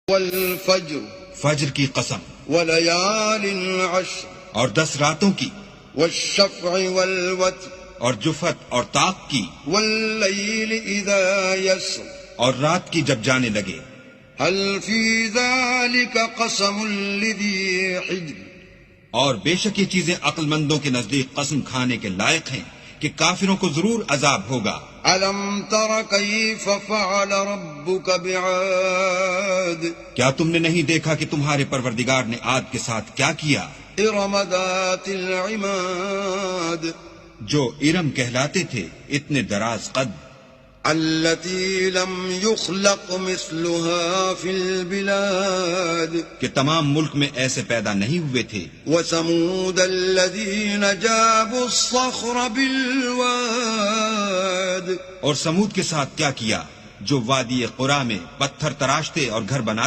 والفجر فجر کی قسم، وليال عشر اور 10 راتوں کی، والشفع والوتر اور جفت اور طاق کی، والليل إذا يسر اور رات کی جب جانے لگے۔ هل في ذلك قسم لذي حجر اور بے شک یہ چیزیں عقل مندوں کے نزدیک قسم کھانے کے لائق ہیں کہ کافروں کو ضرور عذاب ہوگا۔ ألم تر كيف فعل ربك بعاد کیا تم نے نہیں دیکھا کہ تمہارے پروردگار نے عاد کے ساتھ کیا کیا؟ إرم ذات العماد جو ارم کہلاتے تھے، اتنے دراز قد، التي لم يخلق مثلها في البلاد کہ تمام ملک میں ایسے پیدا نہیں ہوئے تھے۔ وثمود الذين جابوا الصخر بالواد اور سمود کے ساتھ کیا کیا جو وادی قرا میں پتھر تراشتے اور گھر بناتے